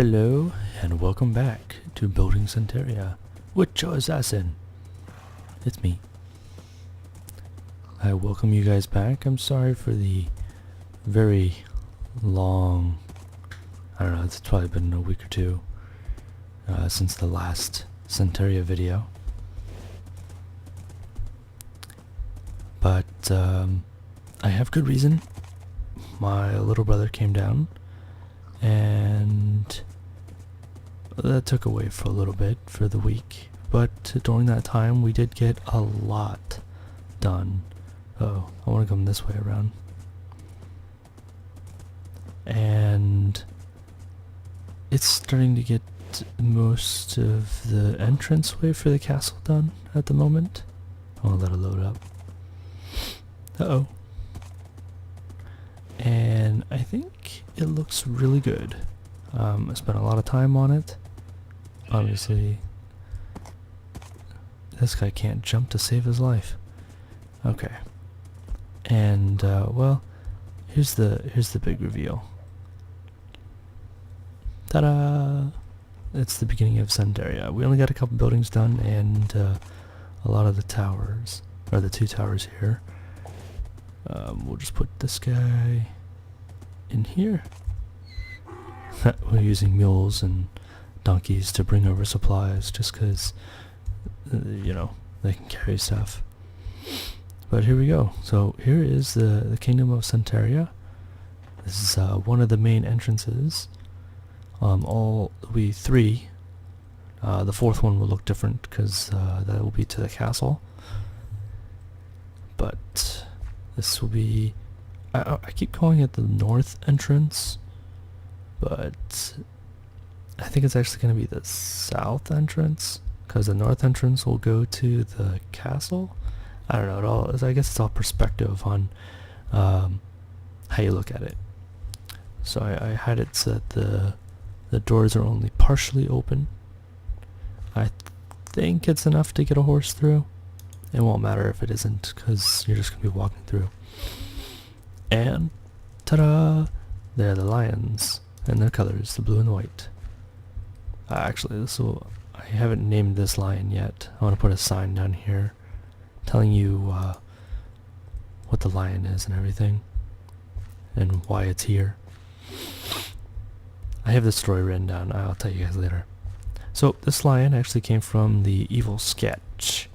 Hello and welcome back to Building Suntaria with Choassassin. It's me. I welcome you guys back. I'm sorry for the very long, I don't know, it's probably been a week or two since the last Suntaria video. But I have good reason. My little brother came down and that took away for a little bit for the week, but during that time we did get a lot done. Oh, I want to come this way around. And it's starting to get most of the entranceway for the castle done at the moment. I want to let it load up. Uh-oh. And I think it looks really good. I spent a lot of time on it. Obviously, this guy can't jump to save his life. Okay. And well, here's the big reveal. Ta-da! It's the beginning of Suntaria. We only got a couple buildings done and a lot of the towers, or the two towers here. We'll just put this guy in here. We're using mules and donkeys to bring over supplies just because, you know, they can carry stuff. But here we go. So here is the Kingdom of Suntaria. This is one of the main entrances. All we three. The fourth one will look different because that will be to the castle. But this will be, I keep calling it the north entrance, but I think it's actually going to be the south entrance, because the north entrance will go to the castle. I don't know, it all, I guess it's all perspective on how you look at it. So I had it so that the doors are only partially open. I think it's enough to get a horse through. It won't matter if it isn't, because you're just going to be walking through. And, ta-da! They're the lions, and their colors, the blue and the white. Actually, I haven't named this lion yet. I want to put a sign down here telling you what the lion is and everything, and why it's here. I have the story written down. I'll tell you guys later. So, this lion actually came from the Evil Sketch.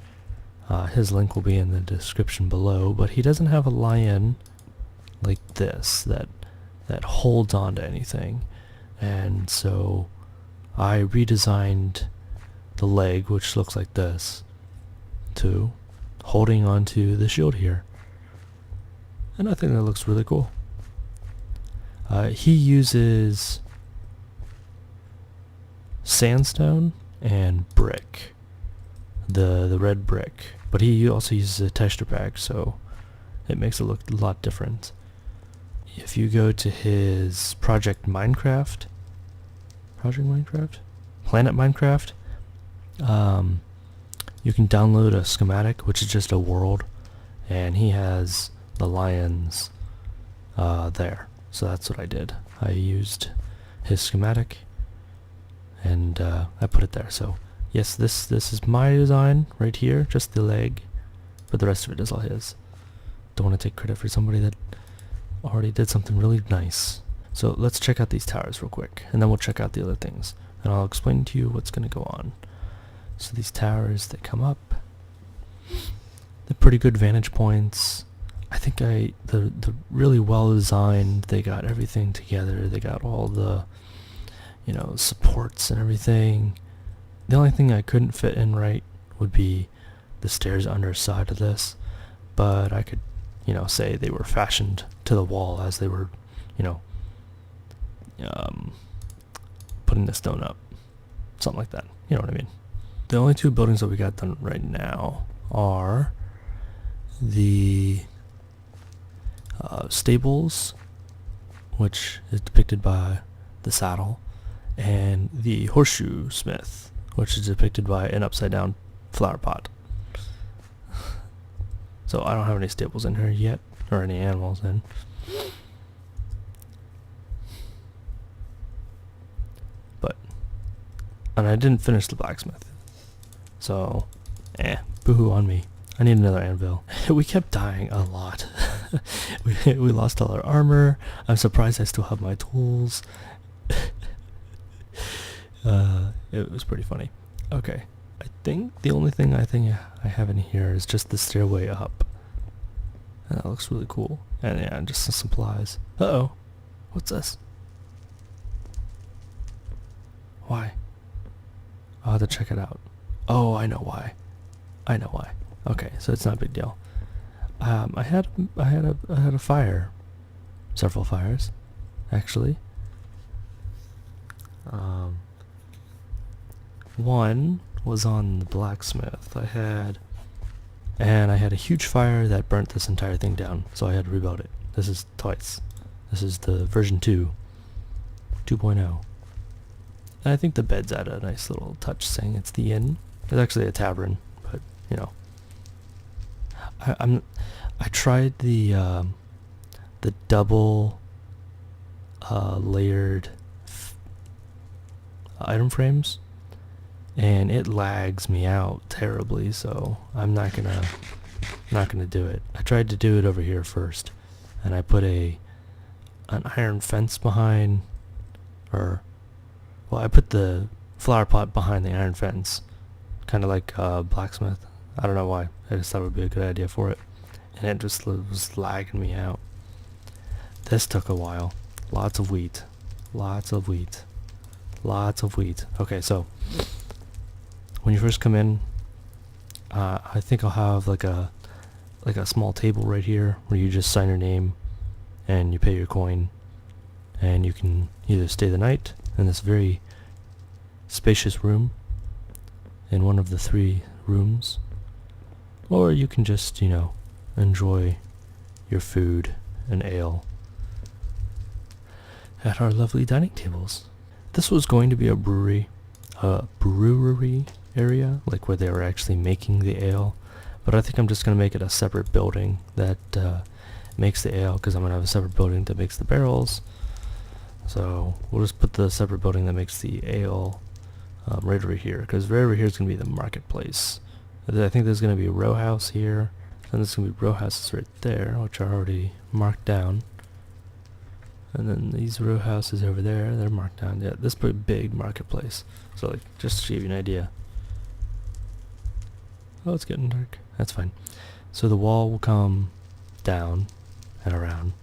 His link will be in the description below, but he doesn't have a lion like this that holds on to anything, and so I redesigned the leg, which looks like this, to holding onto the shield here, and I think that looks really cool. He uses sandstone and brick, the red brick, but he also uses a texture pack, so it makes it look a lot different. If you go to his Planet Minecraft, you can download a schematic, which is just a world, and he has the lions there. So that's what I did. I used his schematic, and I put it there. So yes, this is my design right here, just the leg, but the rest of it is all his. Don't want to take credit for somebody that already did something really nice. So let's check out these towers real quick, and then we'll check out the other things, and I'll explain to you what's going to go on. So these towers, they come up. They're pretty good vantage points. I think the really well designed. They got everything together. They got all the, you know, supports and everything. The only thing I couldn't fit in right would be the stairs underside of this, but I could, you know, say they were fashioned to the wall as they were, you know, putting the stone up. Something like that. You know what I mean? The only two buildings that we got done right now are the stables, which is depicted by the saddle, and the horseshoe smith, which is depicted by an upside down flower pot. So I don't have any stables in here yet, or any animals in. And I didn't finish the blacksmith. So, boo-hoo on me. I need another anvil. We kept dying a lot. we lost all our armor. I'm surprised I still have my tools. It was pretty funny. Okay, I think the only thing I have in here is just the stairway up. And that looks really cool. And yeah, just some supplies. Uh-oh. What's this? Why? I'll have to check it out. Oh, I know why. I know why. Okay, so it's not a big deal. I had a fire. Several fires, actually. One was on the blacksmith. I had a huge fire that burnt this entire thing down, so I had to rebuild it. This is twice. This is the version 2.0. And I think the bed's at a nice little touch saying it's the inn. It's actually a tavern, but you know. I tried the double layered item frames, and it lags me out terribly, so I'm not gonna do it. I tried to do it over here first, and I put an iron fence behind, I put the flower pot behind the iron fence, kind of like blacksmith. I don't know why. I just thought it would be a good idea for it, and it just was lagging me out. This took a while. Lots of wheat. Lots of wheat. Lots of wheat. Okay, so when you first come in, I think I'll have like a small table right here where you just sign your name and you pay your coin, and you can either stay the night in this very spacious room in one of the 3 rooms, or you can just, you know, enjoy your food and ale at our lovely dining tables. This was going to be a brewery area, like where they were actually making the ale, but I think I'm just going to make it a separate building that makes the ale, because I'm going to have a separate building that makes the barrels. So we'll just put the separate building that makes the ale right over here, because right over here is going to be the marketplace. I think there's going to be a row house here, and there's going to be row houses right there, which are already marked down. And then these row houses over there, they're marked down. Yeah, this is a pretty big marketplace. So like, just to give you an idea. Oh, it's getting dark. That's fine. So the wall will come down and around,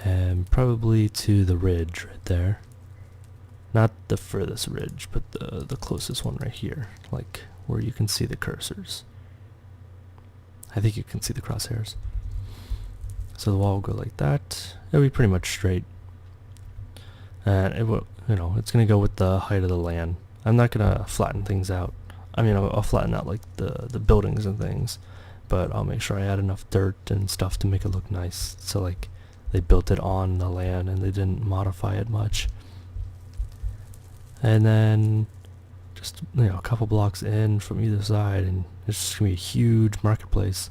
and probably to the ridge right there. Not the furthest ridge, but the closest one right here, like where you can see the cursors. I think you can see the crosshairs. So the wall will go like that. It'll be pretty much straight, and it will, you know, it's gonna go with the height of the land. I'm not gonna flatten things out. I mean, I'll flatten out like the buildings and things, but I'll make sure I add enough dirt and stuff to make it look nice. So like, they built it on the land and they didn't modify it much. And then just, you know, a couple blocks in from either side, and it's just gonna be a huge marketplace.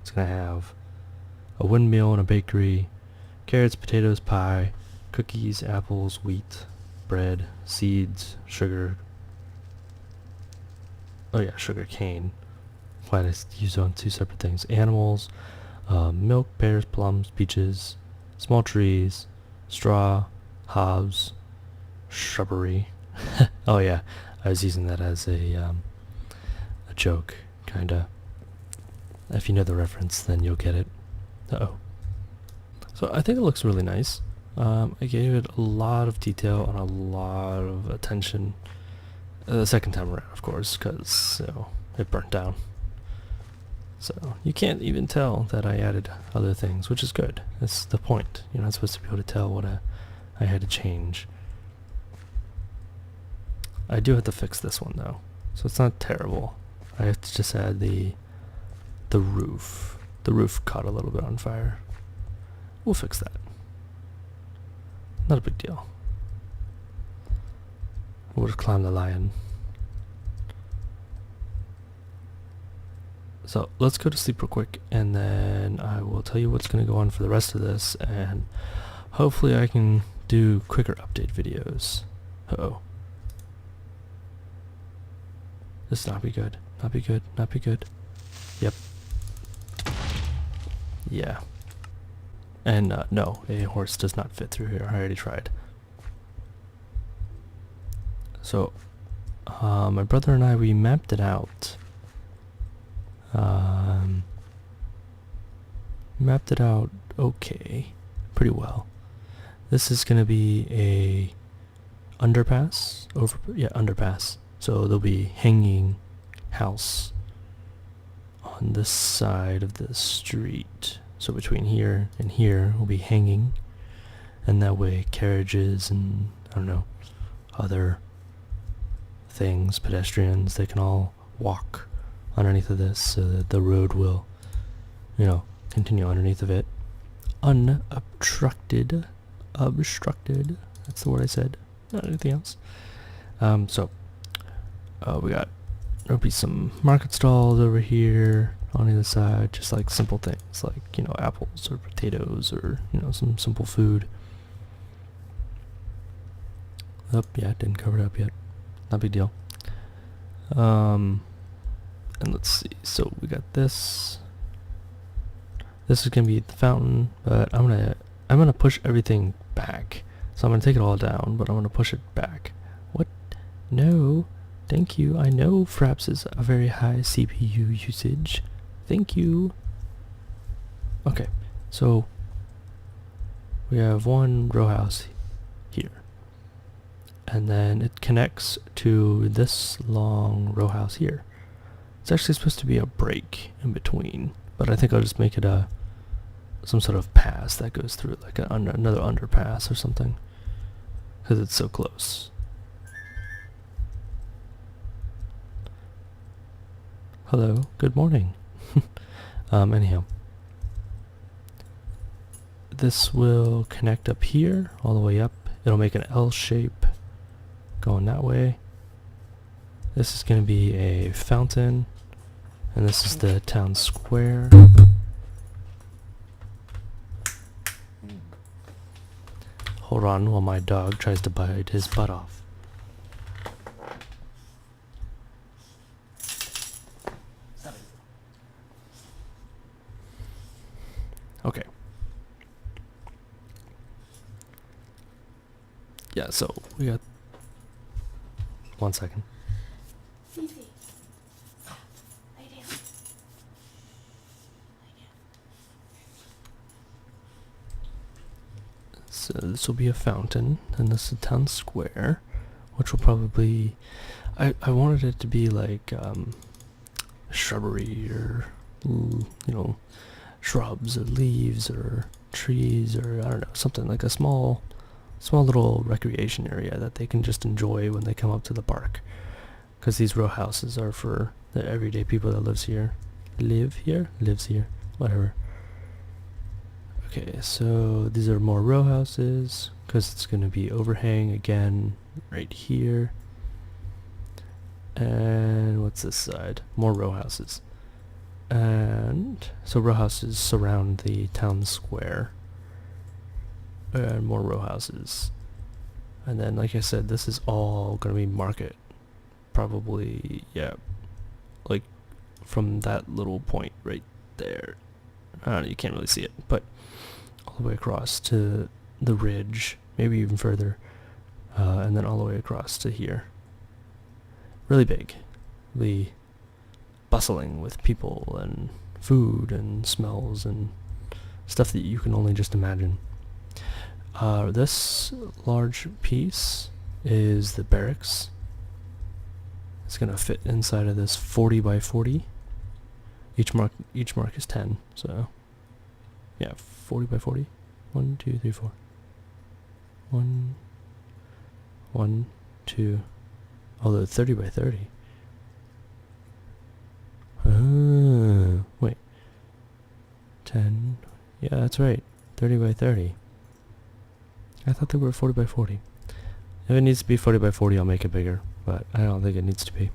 It's gonna have a windmill and a bakery, carrots, potatoes, pie, cookies, apples, wheat, bread, seeds, sugar. Oh yeah, sugar cane. Glad I used on 2 separate things. Animals, milk, pears, plums, peaches, small trees, straw, hobs, shrubbery. Oh yeah, I was using that as a joke, kinda. If you know the reference, then you'll get it. Uh-oh. So I think it looks really nice. I gave it a lot of detail and a lot of attention the second time around, of course, because, you know, it burnt down. So you can't even tell that I added other things, which is good. That's the point. You're not supposed to be able to tell what I had to change. I do have to fix this one though, so it's not terrible. I have to just add the roof. The roof caught a little bit on fire. We'll fix that. Not a big deal. We'll just climb the lion. So let's go to sleep real quick, and then I will tell you what's going to go on for the rest of this, and hopefully I can do quicker update videos. Uh-oh. This not be good. Not be good. Not be good. Yep. Yeah. And no, a horse does not fit through here. I already tried. So, my brother and I, we mapped it out. Mapped it out okay. Pretty well. This is gonna be a underpass. Underpass. So there'll be hanging house on this side of the street. So between here and here will be hanging, and that way carriages and, I don't know, other things, pedestrians, they can all walk underneath of this, so that the road will, you know, continue underneath of it. Unobstructed. Obstructed. That's the word I said. Not anything else. There'll be some market stalls over here on either side, just like simple things like, you know, apples or potatoes or, you know, some simple food. Oh, yeah, didn't cover it up yet. Not a big deal. And let's see. So we got this. This is gonna be the fountain, but I'm gonna push everything back. So I'm gonna take it all down, but I'm gonna push it back. What? No. Thank you. I know fraps is a very high CPU usage. Thank you. Okay, so we have one row house here. And then it connects to this long row house here. It's actually supposed to be a break in between, but I think I'll just make it some sort of pass that goes through, like another underpass or something, because it's so close. Hello, good morning. Anyhow, this will connect up here, all the way up. It'll make an L shape going that way. This is going to be a fountain, and this is the town square. Hold on while my dog tries to bite his butt off. Okay. Yeah, so we got 1 second. Fifi. Lay down. So this will be a fountain, and this is a town square, which will probably, I wanted it to be like shrubbery or, you know, shrubs or leaves or trees or, I don't know, something like a small little recreation area that they can just enjoy when they come up to the park. Because these row houses are for the everyday people that lives here, whatever. Okay, so these are more row houses, because it's going to be overhang again right here. And what's this side? More row houses. And so row houses surround the town square. And more row houses. And then, like I said, this is all going to be market. Probably, yeah, like from that little point right there. I don't know, you can't really see it, but all the way across to the ridge, maybe even further, and then all the way across to here. Really big, really bustling with people and food and smells and stuff that you can only just imagine. This large piece is the barracks. It's gonna fit inside of this 40 by 40. Each mark is 10, so yeah, 40 by 40. 1, 2, 3, 4. 1, 2. Although 30 by 30. Wait. 10. Yeah, that's right. 30 by 30. I thought they were 40 by 40. If it needs to be 40 by 40, I'll make it bigger, but I don't think it needs to be.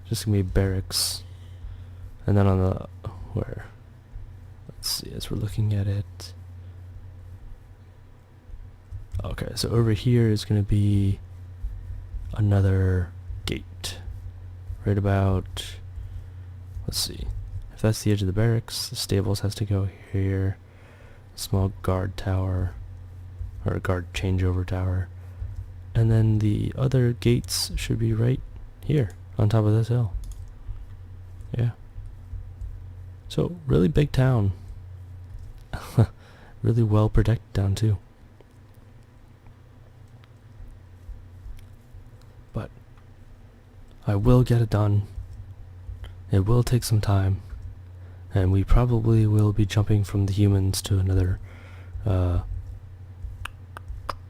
Just gonna be barracks. And then on the, let's see, as we're looking at it. Okay, so over here is gonna be another gate right about, let's see, if that's the edge of the barracks, the stables has to go here, small guard tower, or a guard changeover tower, and then the other gates should be right here, on top of this hill. Yeah. So, really big town. Really well protected town too. But I will get it done. It will take some time. And we probably will be jumping from the humans to another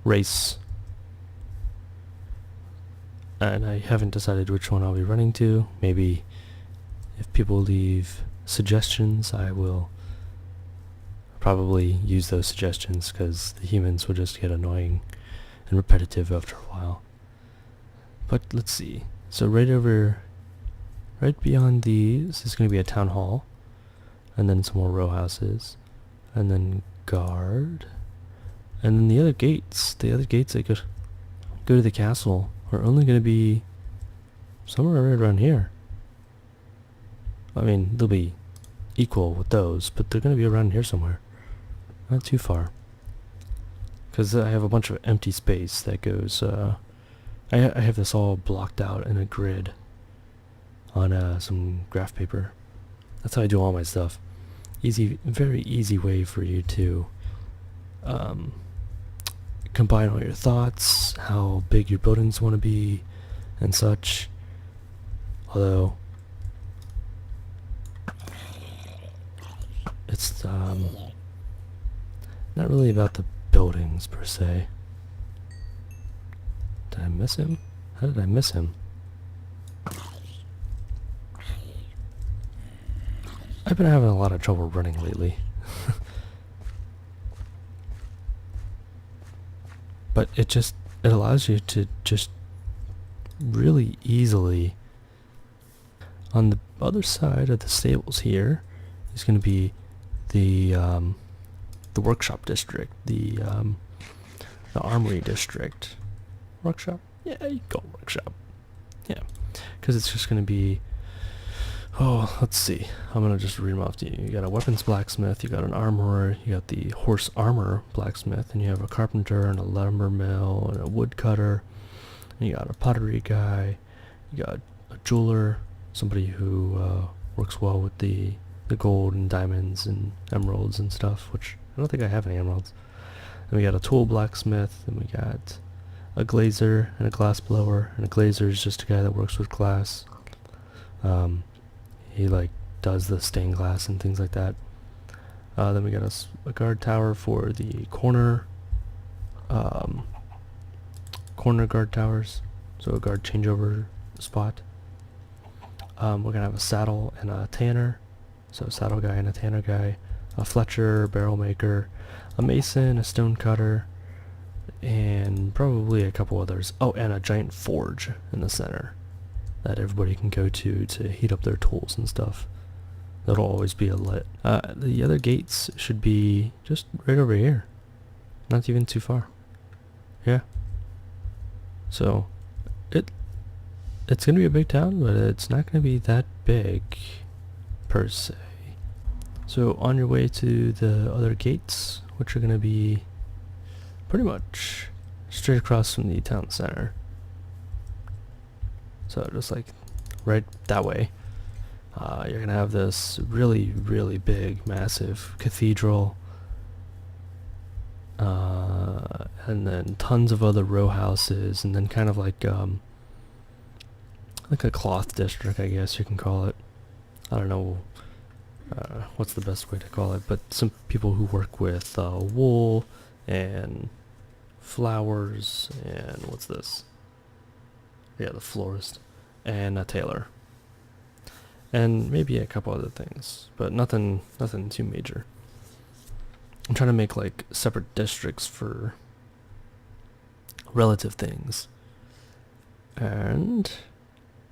race. And I haven't decided which one I'll be running to. Maybe if people leave suggestions, I will probably use those suggestions, because the humans will just get annoying and repetitive after a while. But let's see. So right beyond these is going to be a town hall, and then some more row houses, and then guard, and then the other gates that go to the castle are only going to be somewhere right around here. I mean, they'll be equal with those, but they're going to be around here somewhere. Not too far. Because I have a bunch of empty space that goes, I have this all blocked out in a grid on some graph paper. That's how I do all my stuff. Very easy way for you to combine all your thoughts, how big your buildings want to be, and such. Although it's not really about the buildings per se. Did I miss him? How did I miss him? I've been having a lot of trouble running lately. But it allows you to just really easily, on the other side of the stables here is going to be the workshop district, the armory district. Workshop? Yeah, you can call it workshop. Yeah, because it's just going to be, let's see, I'm going to just read them off to you. You got a weapons blacksmith, you got an armorer, you got the horse armor blacksmith, and you have a carpenter and a lumber mill and a woodcutter, and you got a pottery guy, you got a jeweler, somebody who works well with the gold and diamonds and emeralds and stuff, which I don't think I have any emeralds. And we got a tool blacksmith, and we got a glazer and a glass blower, and a glazer is just a guy that works with glass. He does the stained glass and things like that. Then we got a guard tower for the corner guard towers, so a guard changeover spot. We're gonna have a saddle and a tanner, so a saddle guy and a tanner guy, a fletcher, barrel maker, a mason, a stone cutter, and probably a couple others. Oh, and a giant forge in the center that everybody can go to heat up their tools and stuff. That'll always be lit. The other gates should be just right over here. Not even too far. Yeah. So, it's gonna be a big town, but it's not gonna be that big, per se. So, on your way to the other gates, which are gonna be pretty much straight across from the town center. So just right that way, you're gonna have this really, really big, massive cathedral, and then tons of other row houses, and then kind of like a cloth district, I guess you can call it. I don't know what's the best way to call it, but some people who work with wool and flowers, and what's this? Yeah, the florist, and a tailor, and maybe a couple other things, but nothing too major. I'm trying to make separate districts for relative things, and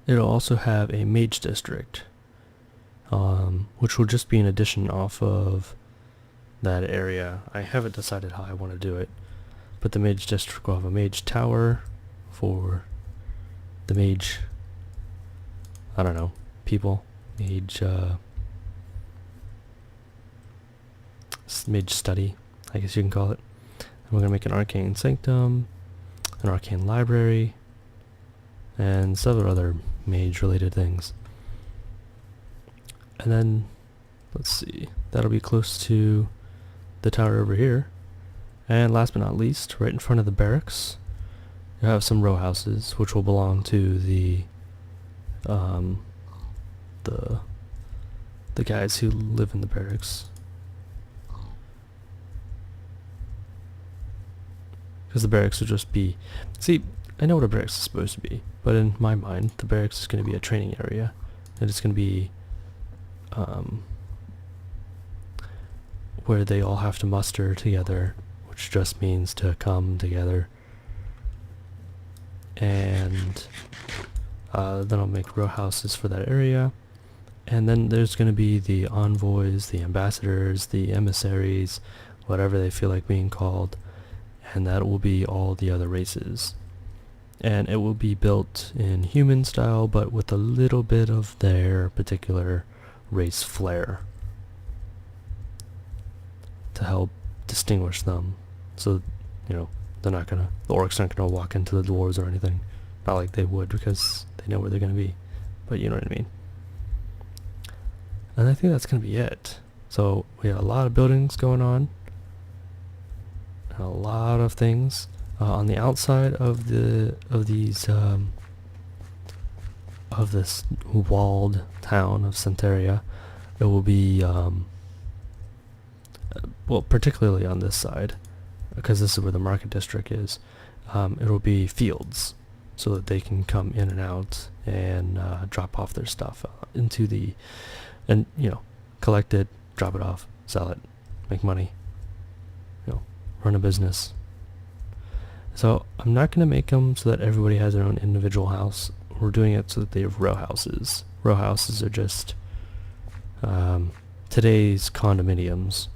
it'll also have a mage district, which will just be an addition off of that area. I haven't decided how I want to do it, but the mage district will have a mage tower for the mage I don't know, people, mage, mage study, I guess you can call it. And we're gonna make an arcane sanctum, an arcane library, and several other mage related things. And then, let's see, that'll be close to the tower over here. And last but not least, right in front of the barracks, you have some row houses, which will belong to the guys who live in the barracks. Because the barracks would just be, see, I know what a barracks is supposed to be, but in my mind, the barracks is going to be a training area, and it's going to be where they all have to muster together, which just means to come together. And then I'll make row houses for that area. And then there's going to be the envoys, the ambassadors, the emissaries, whatever they feel like being called. And that will be all the other races. And it will be built in human style, but with a little bit of their particular race flair to help distinguish them. So, you know, the orcs aren't gonna walk into the dwarves or anything. Not like they would, because they know where they're gonna be. But you know what I mean. And I think that's gonna be it. So we have a lot of buildings going on, and a lot of things on the outside of this walled town of Suntaria. It will be well, particularly on this side, because this is where the market district is. It will be fields, so that they can come in and out and drop off their stuff into the, and you know, collect it, drop it off, sell it, make money, you know, run a business. So I'm not going to make them so that everybody has their own individual house. We're doing it so that they have row houses. Row houses are just today's condominiums,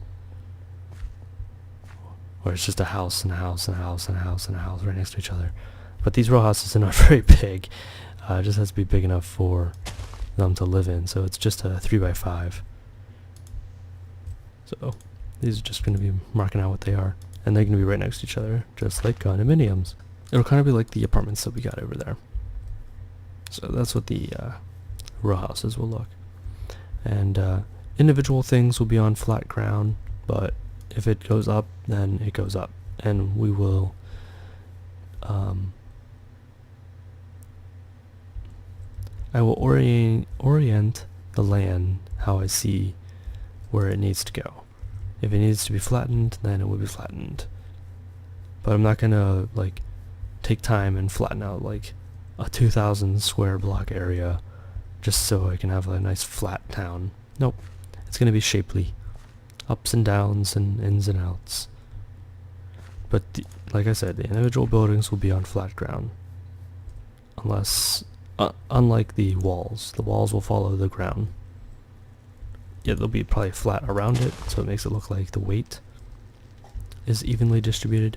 where it's just a house and a house and a house and a house and a house right next to each other. But these row houses are not very big. It just has to be big enough for them to live in. So it's just a 3x5. So these are just going to be marking out what they are. And they're going to be right next to each other, just like condominiums. It'll kind of be like the apartments that we got over there. So that's what the row houses will look. And individual things will be on flat ground, but if it goes up, then it goes up. And we will I will orient the land how I see where it needs to go. If it needs to be flattened, then it will be flattened. But I'm not gonna like take time and flatten out like a 2,000 square block area just so I can have a nice flat town. Nope. It's gonna be shapely. Ups and downs and ins and outs. But like I said, the individual buildings will be on flat ground. Unless, unlike the walls will follow the ground. Yeah, they'll be probably flat around it, so it makes it look like the weight is evenly distributed.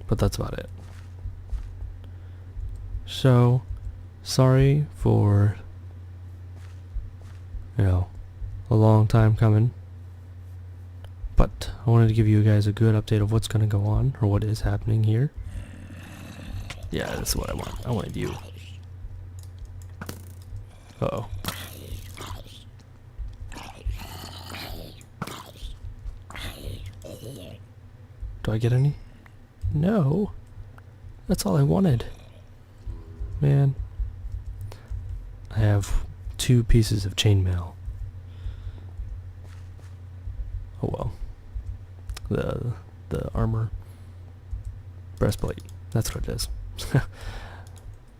But that's about it. So, sorry for, you know, a long time coming. But I wanted to give you guys a good update of what's going to go on, or what is happening here. Yeah, that's what I want. I wanted you. Uh-oh. Do I get any? No. That's all I wanted. Man. I have 2 pieces of chainmail. Oh well. The armor. Breastplate. That's what it is.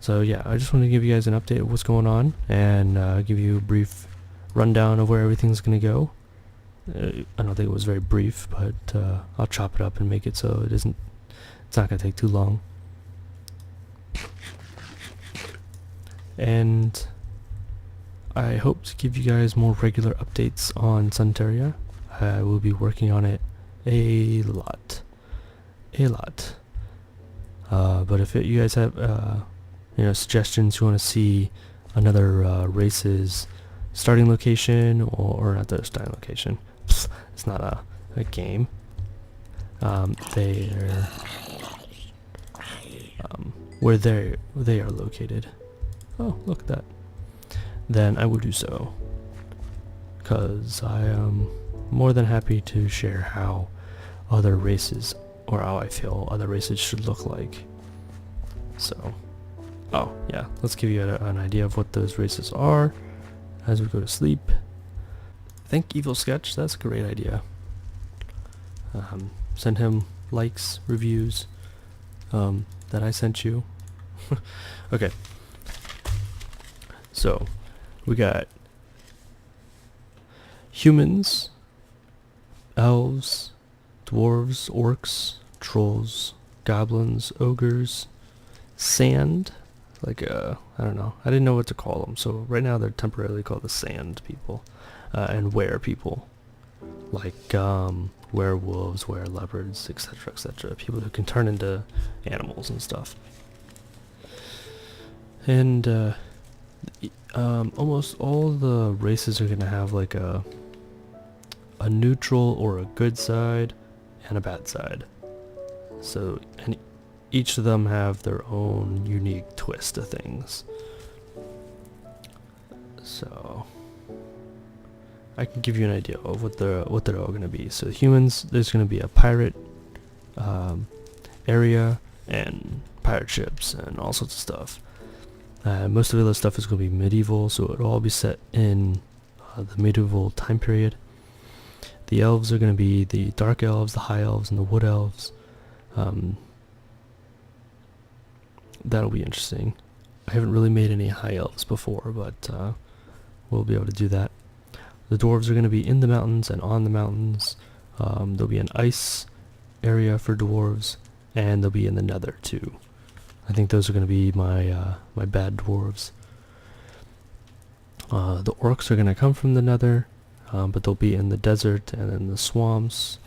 So yeah, I just wanted to give you guys an update of what's going on, and give you a brief rundown of where everything's going to go. I don't think it was very brief, but I'll chop it up and make it so it's not going to take too long. And I hope to give you guys more regular updates on Suntaria. I will be working on it a lot. But if you guys have suggestions, you want to see another race's starting location, or not the starting location, it's not a game, they're where they are located. Oh, look at that. Then I will do so, because I am more than happy to share how other races, or how I feel other races should look like. So, oh yeah, let's give you an idea of what those races are as we go to sleep. I think Evil Sketch, that's a great idea. Send him likes, reviews that I sent you. Okay, so we got humans, elves, dwarves, orcs, trolls, goblins, ogres, sand, like I don't know, I didn't know what to call them, so right now they're temporarily called the sand people, and were people, like werewolves, were-leopards, etc., etc., people who can turn into animals and stuff. And almost all the races are going to have like a neutral or a good side and a bad side. So, and each of them have their own unique twist to things. So I can give you an idea of what they're all going to be. So humans, there's going to be a pirate area and pirate ships and all sorts of stuff. Most of the other stuff is going to be medieval, so it'll all be set in the medieval time period. The elves are going to be the dark elves, the high elves, and the wood elves. That'll be interesting. I haven't really made any high elves before, but we'll be able to do that. The dwarves are going to be in the mountains and on the mountains. There'll be an ice area for dwarves, and they'll be in the nether too. I think those are going to be my my bad dwarves. The orcs are going to come from the nether, but they'll be in the desert and in the swamps.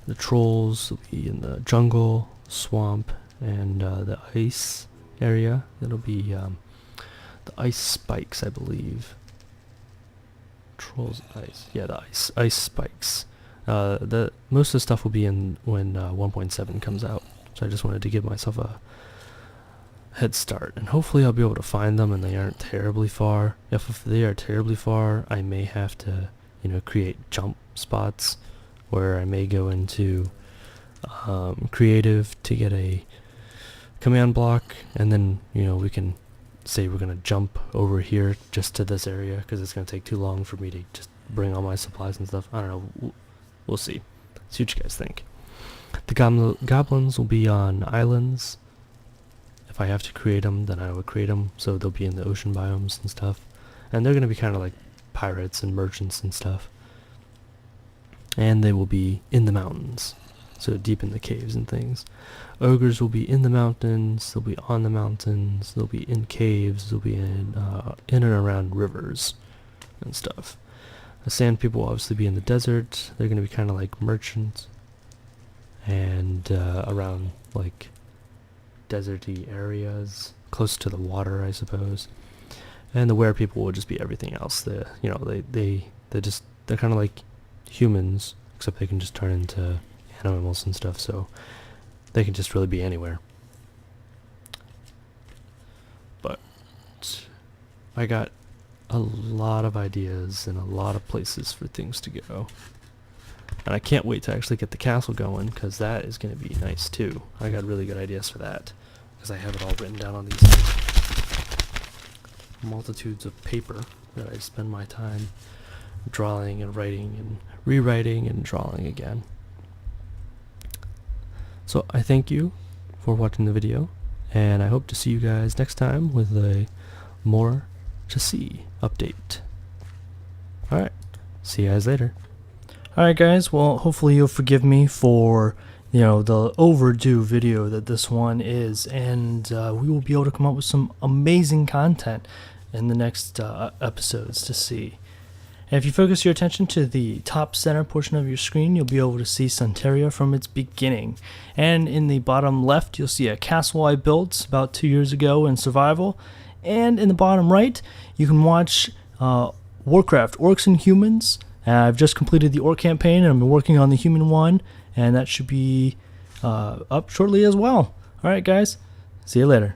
The trolls will be in the jungle, swamp, and the ice area. That'll be the ice spikes, I believe. Trolls, ice. Yeah, the ice spikes. The most of the stuff will be in when 1.7 comes out. So I just wanted to give myself a head start, and hopefully I'll be able to find them and they aren't terribly far. If they are terribly far, I may have to create jump spots where I may go into creative to get a command block, and then we can say we're gonna jump over here just to this area because it's gonna take too long for me to just bring all my supplies and stuff. I don't know, we'll see what you guys think. The goblins will be on islands. If I have to create them, then I would create them, so they'll be in the ocean biomes and stuff. And they're going to be kind of like pirates and merchants and stuff. And they will be in the mountains, so deep in the caves and things. Ogres will be in the mountains, they'll be on the mountains, they'll be in caves, they'll be in and around rivers and stuff. The sand people will obviously be in the desert. They're going to be kind of like merchants and around like deserty areas, close to the water, I suppose. And the were people will just be everything else. They're kind of like humans, except they can just turn into animals and stuff, so they can just really be anywhere. But I got a lot of ideas and a lot of places for things to go. And I can't wait to actually get the castle going, because that is going to be nice too. I got really good ideas for that, because I have it all written down on these multitudes of paper that I spend my time drawing and writing and rewriting and drawing again. So I thank you for watching the video, and I hope to see you guys next time with a more Choassassin update. Alright, see you guys later. Alright guys, well hopefully you'll forgive me for the overdue video that this one is, and we will be able to come up with some amazing content in the next episodes to see. And if you focus your attention to the top center portion of your screen, you'll be able to see Suntaria from its beginning. And in the bottom left, you'll see a castle I built about 2 years ago in survival. And in the bottom right, you can watch Warcraft, Orcs and Humans. I've just completed the Orc campaign, and I'm working on the Human one, and that should be up shortly as well. Alright guys, see you later.